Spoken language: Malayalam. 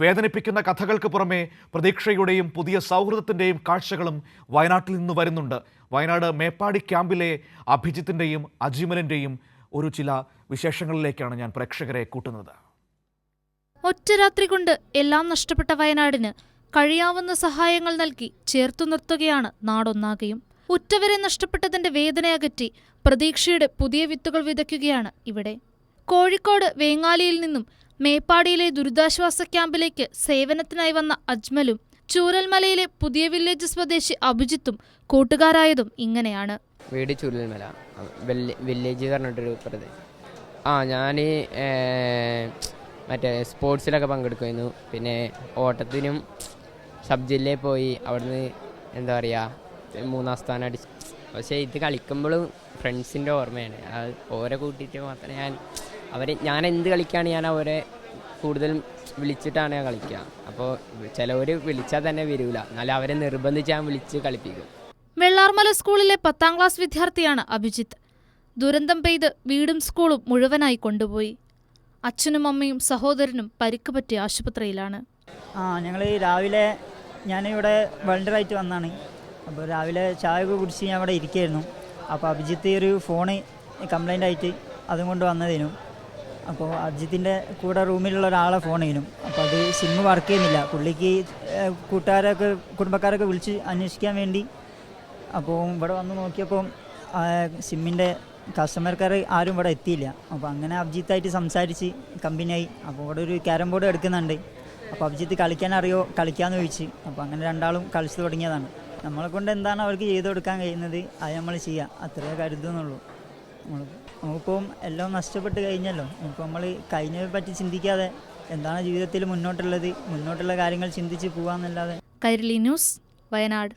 വേദനിപ്പിക്കുന്ന കഥകൾക്ക് പുറമെ പ്രതീക്ഷയുടെയും പുതിയ സൗഹൃദത്തിൻ്റെയും കാഴ്ചകളും വയനാട്ടിൽ നിന്ന് വരുന്നുണ്ട്. വയനാട് മേപ്പാടി ക്യാമ്പിലെ അഭിജിത്തിൻ്റെയും അജിമലിൻ്റെയും ഒരു ചില വിശേഷങ്ങളിലേക്കാണ് ഞാൻ പ്രേക്ഷകരെ കൂട്ടുന്നത്. ഒറ്റ രാത്രി കൊണ്ട് എല്ലാം നഷ്ടപ്പെട്ട വയനാടിന് കഴിയാവുന്ന സഹായങ്ങൾ നൽകി ചേർത്തു നിർത്തുകയാണ് നാടൊന്നാകെയും. ഉറ്റവരെ നഷ്ടപ്പെട്ടതിന്റെ വേദനയകറ്റി പ്രതീക്ഷയുടെ പുതിയ വിത്തുകൾ വിതയ്ക്കുകയാണ് ഇവിടെ. കോഴിക്കോട് വേങ്ങാലിയിൽ നിന്നും മേപ്പാടിയിലെ ദുരിതാശ്വാസ ക്യാമ്പിലേക്ക് സേവനത്തിനായി വന്ന അജ്മലും ചൂരൽമലയിലെ പുതിയ വില്ലേജ് സ്വദേശി അഭിജിത്തും കൂട്ടുകാരായതും ഇങ്ങനെയാണ്. വീട് ചൂരൽമല വില്ലേജ് പറഞ്ഞിട്ടൊരു പ്രദേശം. ഞാൻ മറ്റേ സ്പോർട്സിലൊക്കെ പങ്കെടുക്കുമായിരുന്നു. പിന്നെ ഓട്ടത്തിനും സബ് ജില്ലയിൽ പോയി അവിടുന്ന് എന്താ പറയുക 3ാം സ്ഥാനം അടിച്ചു. പക്ഷേ ഇത് കളിക്കുമ്പോഴും ഫ്രണ്ട്സിൻ്റെ ഓർമ്മയാണ്. അത് ഓരെ കൂട്ടിയിട്ട് മാത്രമേ ഞാൻ എന്ത് കളിക്കുകയാണ് ഞാൻ അവരെ കൂടുതലും വിളിച്ചിട്ടാണ് ഞാൻ കളിക്കുക. അപ്പോൾ ചിലവർ വിളിച്ചാൽ തന്നെ വരില്ല, എന്നാലും അവരെ നിർബന്ധിച്ച് ഞാൻ വിളിച്ച് കളിപ്പിക്കും. വെള്ളാർമല സ്കൂളിലെ 10ാം ക്ലാസ് വിദ്യാർത്ഥിയാണ് അഭിജിത്ത്. ദുരന്തം പെയ്ത് വീടും സ്കൂളും മുഴുവനായി കൊണ്ടുപോയി. അച്ഛനും അമ്മയും സഹോദരനും പരിക്ക് പറ്റി ആശുപത്രിയിലാണ്. ഞങ്ങൾ രാവിലെ ഞാനിവിടെ വളണ്ടറായിട്ട് വന്നാണ്. അപ്പോൾ രാവിലെ ചായ കുടിച്ച് ഞാൻ ഇവിടെ ഇരിക്കുകയായിരുന്നു. അപ്പോൾ അഭിജിത്ത് ഒരു ഫോണ് കംപ്ലൈൻ്റ് ആയിട്ട് അതും കൊണ്ട് വന്നതിനും, അപ്പോൾ അഭിജിത്തിൻ്റെ കൂടെ റൂമിലുള്ള ഒരാളെ ഫോൺ ചെയ്യുന്നു. അപ്പോൾ അത് സിമ്മ് വർക്ക് ചെയ്യുന്നില്ല. പുള്ളിക്ക് കുടുംബക്കാരൊക്കെ വിളിച്ച് അന്വേഷിക്കാൻ വേണ്ടി അപ്പോൾ ഇവിടെ വന്ന് നോക്കിയപ്പോൾ സിമ്മിൻ്റെ കസ്റ്റമർക്കാർ ആരും ഇവിടെ എത്തിയില്ല. അപ്പോൾ അങ്ങനെ അഭിജിത്തായിട്ട് സംസാരിച്ച് കമ്പനിയായി. അപ്പോൾ ഇവിടെ ഒരു ക്യാരം ബോർഡ് എടുക്കുന്നുണ്ട്. അപ്പോൾ അഭിജിത്ത് കളിക്കാമെന്ന് ചോദിച്ച്. അപ്പോൾ അങ്ങനെ രണ്ടാളും കളിച്ചു തുടങ്ങിയതാണ്. നമ്മളെ കൊണ്ട് എന്താണ് അവർക്ക് ചെയ്തു കൊടുക്കാൻ കഴിയുന്നത് അത് നമ്മൾ ചെയ്യുക, അത്രയേ കരുതുന്നുള്ളൂ. നമുക്കിപ്പം എല്ലാം നഷ്ടപ്പെട്ട് കഴിഞ്ഞല്ലോ. ഇപ്പോൾ നമ്മൾ കഴിഞ്ഞതിനെ പറ്റി ചിന്തിക്കാതെ എന്താണ് ജീവിതത്തിൽ മുന്നോട്ടുള്ള കാര്യങ്ങൾ ചിന്തിച്ച് പോകാമെന്നല്ലാതെ. കൈരളി ന്യൂസ്, വയനാട്.